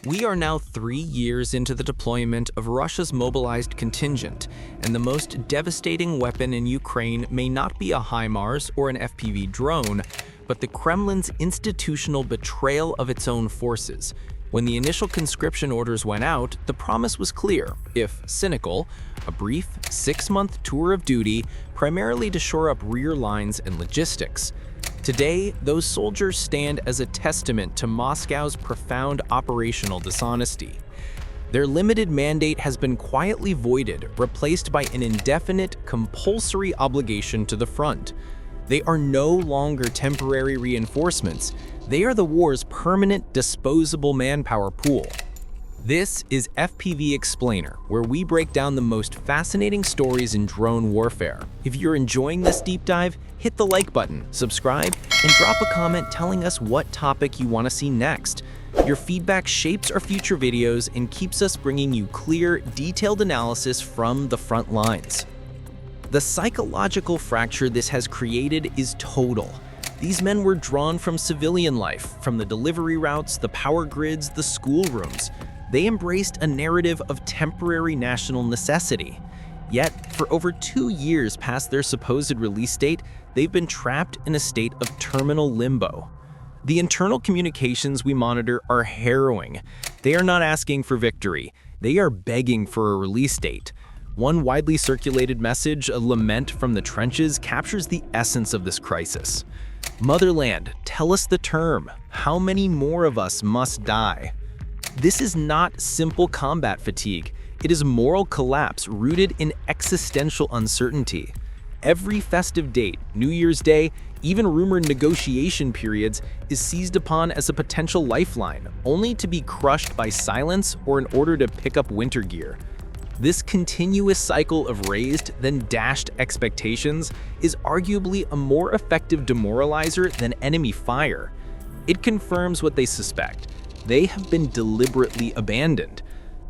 We are now 3 years into the deployment of Russia's mobilized contingent, and the most devastating weapon in Ukraine may not be a HIMARS or an FPV drone, but the Kremlin's institutional betrayal of its own forces. When the initial conscription orders went out, the promise was clear, if cynical: a brief 6-month tour of duty, primarily to shore up rear lines and logistics. Today, those soldiers stand as a testament to Moscow's profound operational dishonesty. Their limited mandate has been quietly voided, replaced by an indefinite, compulsory obligation to the front. They are no longer temporary reinforcements. They are the war's permanent, disposable manpower pool. This is FPV Explainer, where we break down the most fascinating stories in drone warfare. If you're enjoying this deep dive, hit the like button, subscribe, and drop a comment telling us what topic you want to see next. Your feedback shapes our future videos and keeps us bringing you clear, detailed analysis from the front lines. The psychological fracture this has created is total. These men were drawn from civilian life, from the delivery routes, the power grids, the schoolrooms. They embraced a narrative of temporary national necessity. Yet, for over 2 years past their supposed release date, they've been trapped in a state of terminal limbo. The internal communications we monitor are harrowing. They are not asking for victory. They are begging for a release date. One widely circulated message, a lament from the trenches, captures the essence of this crisis. "Motherland, tell us the term. How many more of us must die?" This is not simple combat fatigue. It is moral collapse rooted in existential uncertainty. Every festive date, New Year's Day, even rumored negotiation periods, is seized upon as a potential lifeline, only to be crushed by silence or an order to pick up winter gear. This continuous cycle of raised, then dashed expectations is arguably a more effective demoralizer than enemy fire. It confirms what they suspect. They have been deliberately abandoned.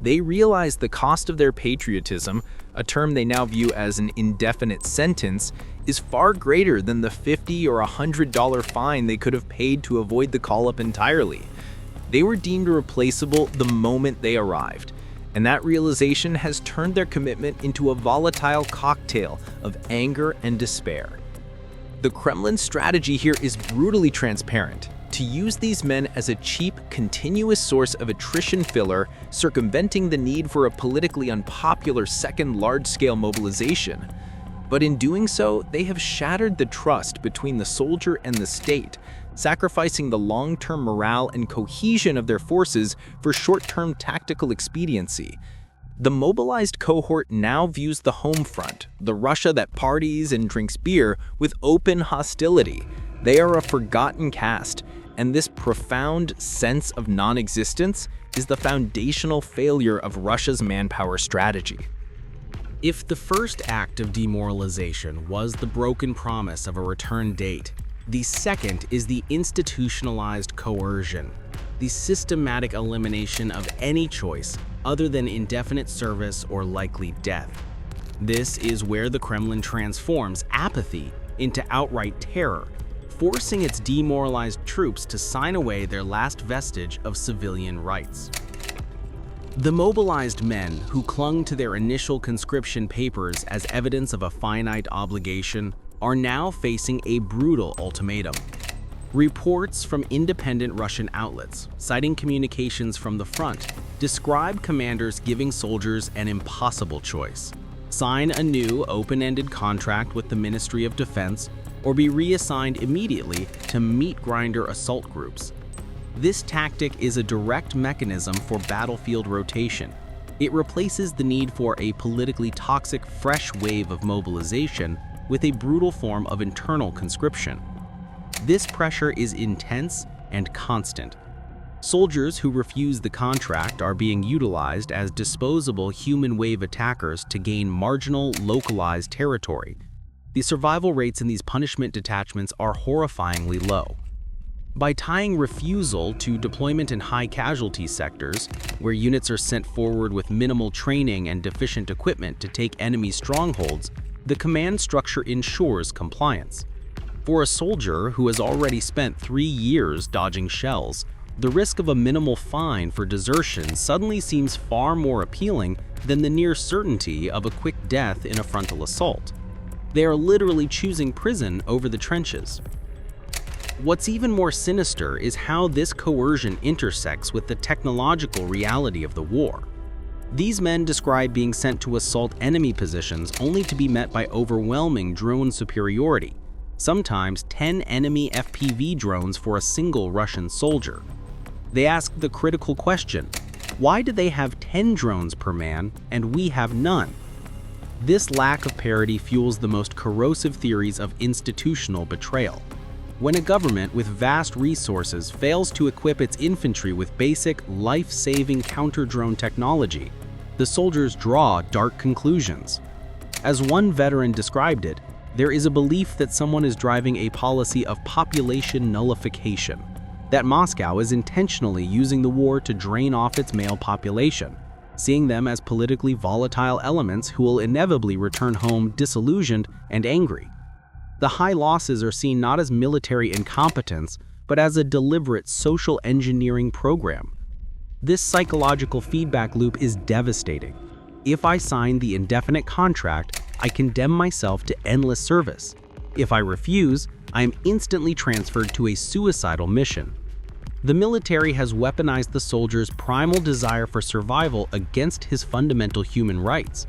They realize the cost of their patriotism, a term they now view as an indefinite sentence, is far greater than the $50 or $100 fine they could have paid to avoid the call-up entirely. They were deemed replaceable the moment they arrived, and that realization has turned their commitment into a volatile cocktail of anger and despair. The Kremlin's strategy here is brutally transparent: to use these men as a cheap, continuous source of attrition filler, circumventing the need for a politically unpopular second large-scale mobilization. But in doing so, they have shattered the trust between the soldier and the state, sacrificing the long-term morale and cohesion of their forces for short-term tactical expediency. The mobilized cohort now views the home front, the Russia that parties and drinks beer, with open hostility. They are a forgotten caste, and this profound sense of non-existence is the foundational failure of Russia's manpower strategy. If the first act of demoralization was the broken promise of a return date, the second is the institutionalized coercion, the systematic elimination of any choice other than indefinite service or likely death. This is where the Kremlin transforms apathy into outright terror, forcing its demoralized troops to sign away their last vestige of civilian rights. The mobilized men who clung to their initial conscription papers as evidence of a finite obligation are now facing a brutal ultimatum. Reports from independent Russian outlets, citing communications from the front, describe commanders giving soldiers an impossible choice: sign a new open-ended contract with the Ministry of Defense, or be reassigned immediately to meat grinder assault groups. This tactic is a direct mechanism for battlefield rotation. It replaces the need for a politically toxic fresh wave of mobilization with a brutal form of internal conscription. This pressure is intense and constant. Soldiers who refuse the contract are being utilized as disposable human wave attackers to gain marginal, localized territory. The survival rates in these punishment detachments are horrifyingly low. By tying refusal to deployment in high-casualty sectors, where units are sent forward with minimal training and deficient equipment to take enemy strongholds, the command structure ensures compliance. For a soldier who has already spent 3 years dodging shells, The risk of a minimal fine for desertion suddenly seems far more appealing than the near certainty of a quick death in a frontal assault. They are literally choosing prison over the trenches. What's even more sinister is how this coercion intersects with the technological reality of the war. These men describe being sent to assault enemy positions only to be met by overwhelming drone superiority, sometimes 10 enemy FPV drones for a single Russian soldier. They ask the critical question, why do they have 10 drones per man and we have none? This lack of parity fuels the most corrosive theories of institutional betrayal. When a government with vast resources fails to equip its infantry with basic, life-saving counter-drone technology, the soldiers draw dark conclusions. As one veteran described it, there is a belief that someone is driving a policy of population nullification, that Moscow is intentionally using the war to drain off its male population, seeing them as politically volatile elements who will inevitably return home disillusioned and angry. The high losses are seen not as military incompetence, but as a deliberate social engineering program. This psychological feedback loop is devastating. If I sign the indefinite contract, I condemn myself to endless service. If I refuse, I am instantly transferred to a suicidal mission. The military has weaponized the soldier's primal desire for survival against his fundamental human rights.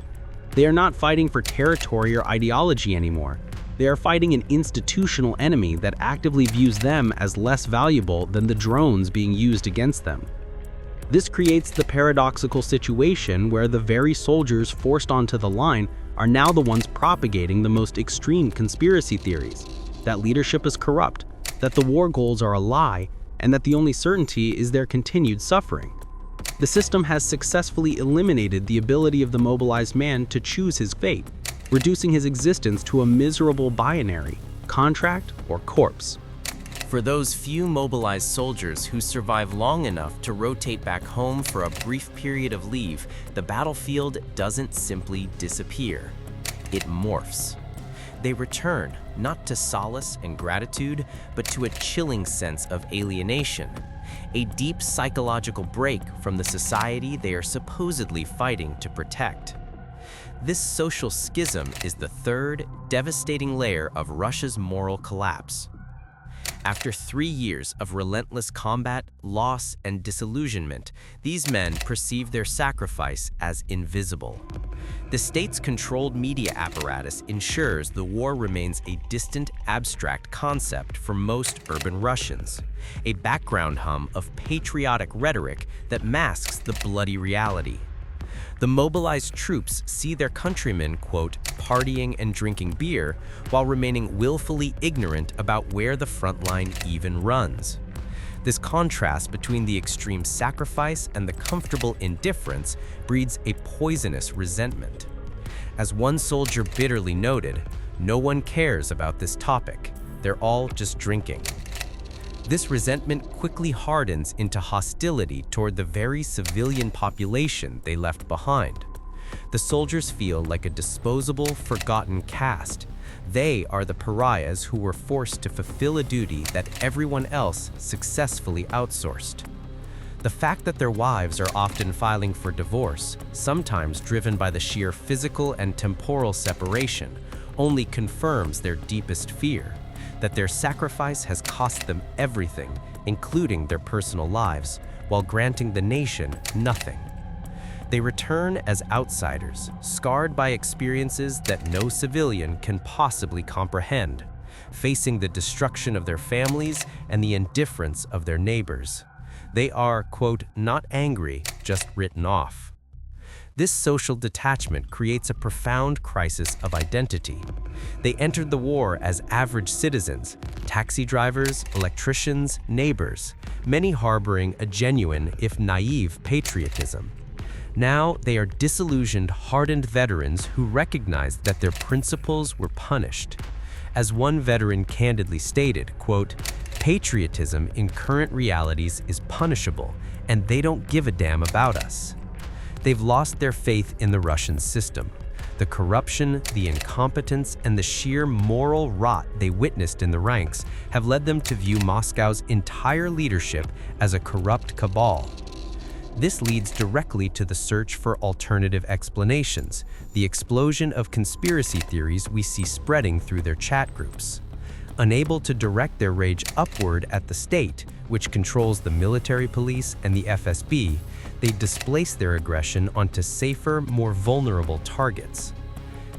They are not fighting for territory or ideology anymore. They are fighting an institutional enemy that actively views them as less valuable than the drones being used against them. This creates the paradoxical situation where the very soldiers forced onto the line are now the ones propagating the most extreme conspiracy theories, that leadership is corrupt, that the war goals are a lie, and that the only certainty is their continued suffering. The system has successfully eliminated the ability of the mobilized man to choose his fate, reducing his existence to a miserable binary, contract or corpse. For those few mobilized soldiers who survive long enough to rotate back home for a brief period of leave, the battlefield doesn't simply disappear. It morphs. They return, not to solace and gratitude, but to a chilling sense of alienation, a deep psychological break from the society they are supposedly fighting to protect. This social schism is the third, devastating layer of Russia's moral collapse. After 3 years of relentless combat, loss, and disillusionment, these men perceive their sacrifice as invisible. The state's controlled media apparatus ensures the war remains a distant, abstract concept for most urban Russians, a background hum of patriotic rhetoric that masks the bloody reality. The mobilized troops see their countrymen, quote, partying and drinking beer while remaining willfully ignorant about where the front line even runs. This contrast between the extreme sacrifice and the comfortable indifference breeds a poisonous resentment. As one soldier bitterly noted, no one cares about this topic. They're all just drinking. This resentment quickly hardens into hostility toward the very civilian population they left behind. The soldiers feel like a disposable, forgotten caste. They are the pariahs who were forced to fulfill a duty that everyone else successfully outsourced. The fact that their wives are often filing for divorce, sometimes driven by the sheer physical and temporal separation, only confirms their deepest fear, that their sacrifice has cost them everything, including their personal lives, while granting the nation nothing. They return as outsiders, scarred by experiences that no civilian can possibly comprehend, facing the destruction of their families and the indifference of their neighbors. They are, quote, not angry, just written off. This social detachment creates a profound crisis of identity. They entered the war as average citizens, taxi drivers, electricians, neighbors, many harboring a genuine, if naive, patriotism. Now they are disillusioned, hardened veterans who recognize that their principles were punished. As one veteran candidly stated, quote, patriotism in current realities is punishable, and they don't give a damn about us. They've lost their faith in the Russian system. The corruption, the incompetence, and the sheer moral rot they witnessed in the ranks have led them to view Moscow's entire leadership as a corrupt cabal. This leads directly to the search for alternative explanations, the explosion of conspiracy theories we see spreading through their chat groups. Unable to direct their rage upward at the state, which controls the military police and the FSB, they displace their aggression onto safer, more vulnerable targets.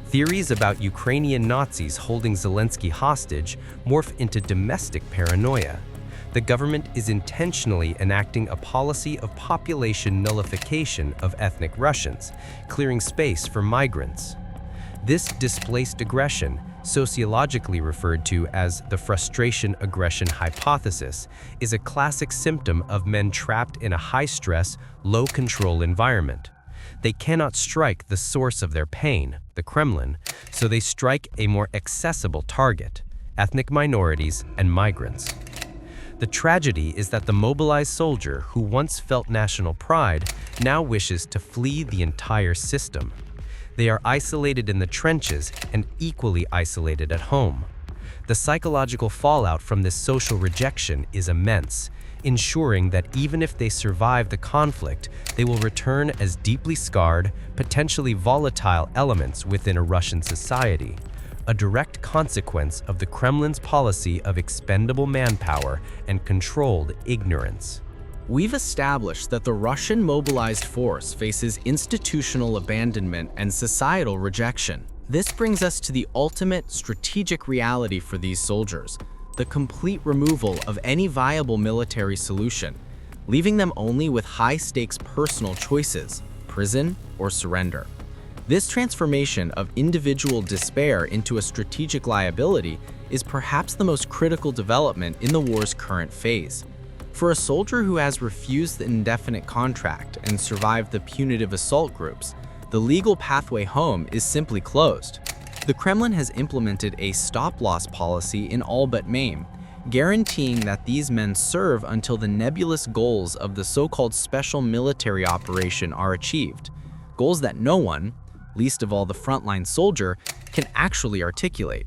Theories about Ukrainian Nazis holding Zelensky hostage morph into domestic paranoia. The government is intentionally enacting a policy of population nullification of ethnic Russians, clearing space for migrants. This displaced aggression, sociologically referred to as the frustration-aggression hypothesis, is a classic symptom of men trapped in a high-stress, low-control environment. They cannot strike the source of their pain, the Kremlin, so they strike a more accessible target: ethnic minorities and migrants. The tragedy is that the mobilized soldier who once felt national pride now wishes to flee the entire system. They are isolated in the trenches and equally isolated at home. The psychological fallout from this social rejection is immense, ensuring that even if they survive the conflict, they will return as deeply scarred, potentially volatile elements within a Russian society, a direct consequence of the Kremlin's policy of expendable manpower and controlled ignorance. We've established that the Russian mobilized force faces institutional abandonment and societal rejection. This brings us to the ultimate strategic reality for these soldiers: the complete removal of any viable military solution, leaving them only with high-stakes personal choices: prison or surrender. This transformation of individual despair into a strategic liability is perhaps the most critical development in the war's current phase. For a soldier who has refused the indefinite contract and survived the punitive assault groups, the legal pathway home is simply closed. The Kremlin has implemented a stop-loss policy in all but name, guaranteeing that these men serve until the nebulous goals of the so-called special military operation are achieved, goals that no one, least of all the frontline soldier, can actually articulate.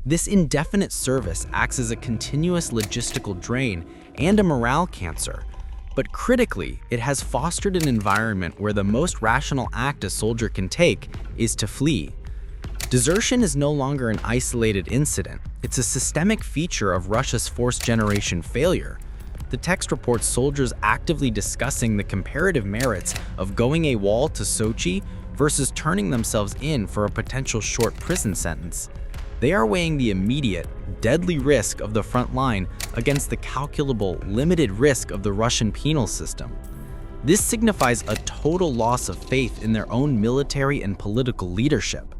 This indefinite service acts as a continuous logistical drain and a morale cancer, but critically, it has fostered an environment where the most rational act a soldier can take is to flee. Desertion is no longer an isolated incident. It's a systemic feature of Russia's force generation failure. The text reports soldiers actively discussing the comparative merits of going AWOL to Sochi versus turning themselves in for a potential short prison sentence. They are weighing the immediate, deadly risk of the front line against the calculable, limited risk of the Russian penal system. This signifies a total loss of faith in their own military and political leadership.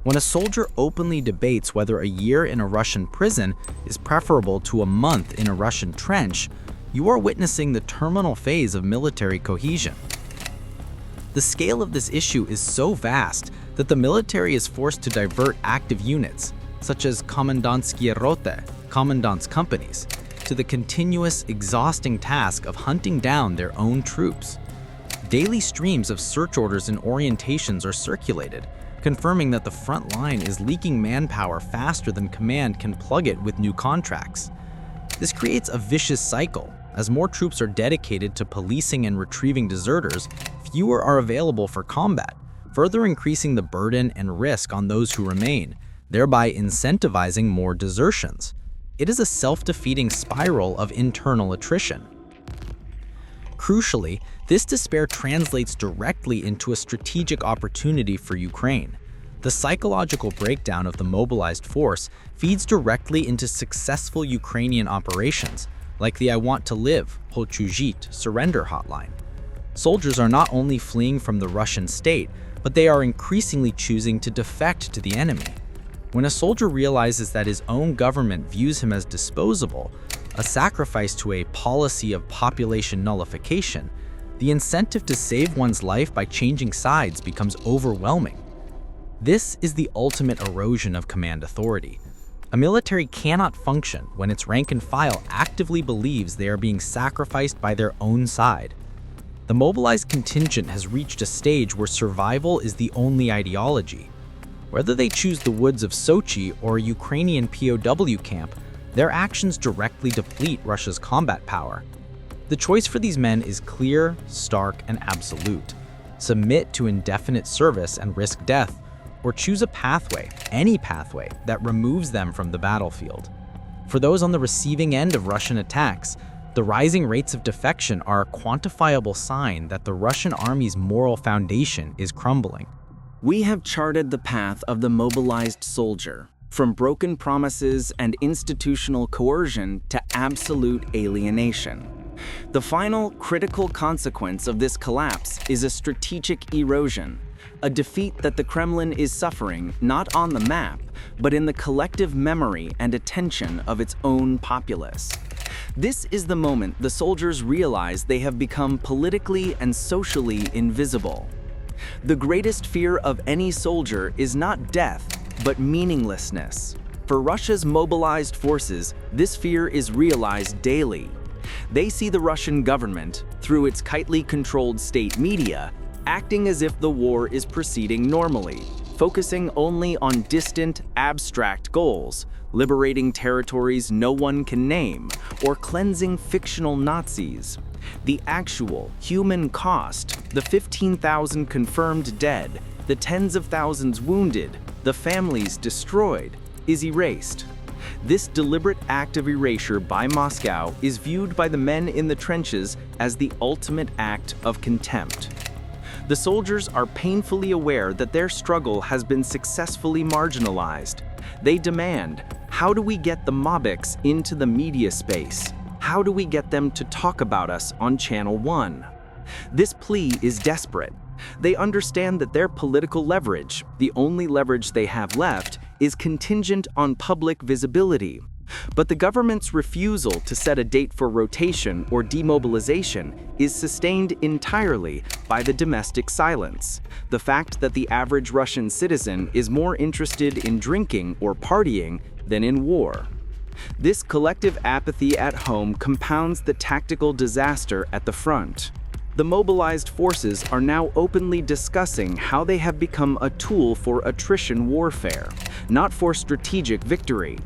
When a soldier openly debates whether a year in a Russian prison is preferable to a month in a Russian trench, you are witnessing the terminal phase of military cohesion. The scale of this issue is so vast that the military is forced to divert active units, such as Kommandantsky Rote, commandant's companies, to the continuous, exhausting task of hunting down their own troops. Daily streams of search orders and orientations are circulated, confirming that the front line is leaking manpower faster than command can plug it with new contracts. This creates a vicious cycle. As more troops are dedicated to policing and retrieving deserters, fewer are available for combat, further increasing the burden and risk on those who remain, thereby incentivizing more desertions. It is a self-defeating spiral of internal attrition. Crucially, this despair translates directly into a strategic opportunity for Ukraine. The psychological breakdown of the mobilized force feeds directly into successful Ukrainian operations, like the I Want to Live, Hochujit surrender hotline. Soldiers are not only fleeing from the Russian state, but they are increasingly choosing to defect to the enemy. When a soldier realizes that his own government views him as disposable, a sacrifice to a policy of population nullification, the incentive to save one's life by changing sides becomes overwhelming. This is the ultimate erosion of command authority. A military cannot function when its rank and file actively believes they are being sacrificed by their own side. The mobilized contingent has reached a stage where survival is the only ideology. Whether they choose the woods of Sochi or a Ukrainian POW camp, their actions directly deplete Russia's combat power. The choice for these men is clear, stark, and absolute. Submit to indefinite service and risk death, or choose a pathway, any pathway, that removes them from the battlefield. For those on the receiving end of Russian attacks, the rising rates of defection are a quantifiable sign that the Russian army's moral foundation is crumbling. We have charted the path of the mobilized soldier, from broken promises and institutional coercion to absolute alienation. The final critical consequence of this collapse is a strategic erosion, a defeat that the Kremlin is suffering not on the map, but in the collective memory and attention of its own populace. This is the moment the soldiers realize they have become politically and socially invisible. The greatest fear of any soldier is not death, but meaninglessness. For Russia's mobilized forces, this fear is realized daily. They see the Russian government, through its tightly controlled state media, acting as if the war is proceeding normally, focusing only on distant, abstract goals, liberating territories no one can name, or cleansing fictional Nazis. The actual human cost, the 15,000 confirmed dead, the tens of thousands wounded, the families destroyed, is erased. This deliberate act of erasure by Moscow is viewed by the men in the trenches as the ultimate act of contempt. The soldiers are painfully aware that their struggle has been successfully marginalized. They demand, how do we get the Mobbiks into the media space? How do we get them to talk about us on Channel 1? This plea is desperate. They understand that their political leverage, the only leverage they have left, is contingent on public visibility. But the government's refusal to set a date for rotation or demobilization is sustained entirely by the domestic silence. The fact that the average Russian citizen is more interested in drinking or partying than in war. This collective apathy at home compounds the tactical disaster at the front. The mobilized forces are now openly discussing how they have become a tool for attrition warfare, not for strategic victory.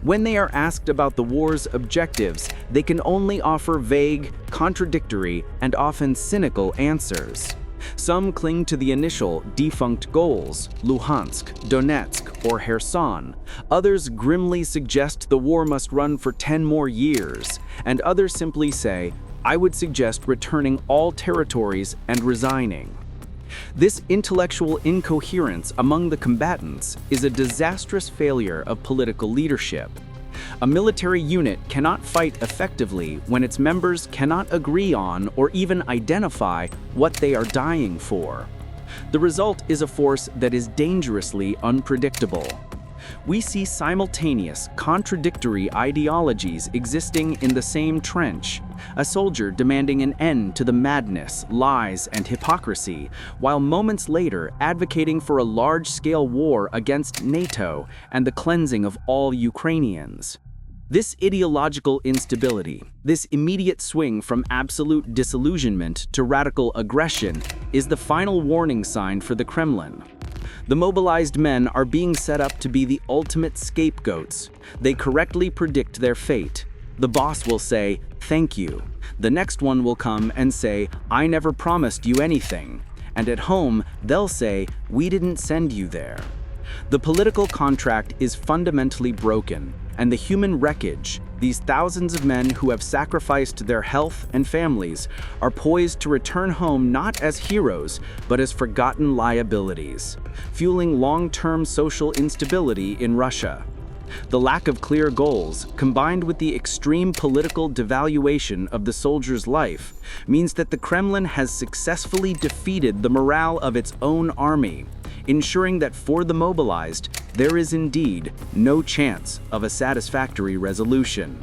When they are asked about the war's objectives, they can only offer vague, contradictory, and often cynical answers. Some cling to the initial, defunct goals, Luhansk, Donetsk, or Kherson. Others grimly suggest the war must run for 10 more years, and others simply say, I would suggest returning all territories and resigning. This intellectual incoherence among the combatants is a disastrous failure of political leadership. A military unit cannot fight effectively when its members cannot agree on or even identify what they are dying for. The result is a force that is dangerously unpredictable. We see simultaneous, contradictory ideologies existing in the same trench, a soldier demanding an end to the madness, lies, and hypocrisy, while moments later advocating for a large-scale war against NATO and the cleansing of all Ukrainians. This ideological instability, this immediate swing from absolute disillusionment to radical aggression, is the final warning sign for the Kremlin. The mobilized men are being set up to be the ultimate scapegoats. They correctly predict their fate. The boss will say, "Thank you." The next one will come and say, "I never promised you anything." And at home, they'll say, "We didn't send you there." The political contract is fundamentally broken, and the human wreckage, these thousands of men who have sacrificed their health and families, are poised to return home not as heroes, but as forgotten liabilities, fueling long-term social instability in Russia. The lack of clear goals, combined with the extreme political devaluation of the soldier's life, means that the Kremlin has successfully defeated the morale of its own army, ensuring that for the mobilized, there is indeed no chance of a satisfactory resolution.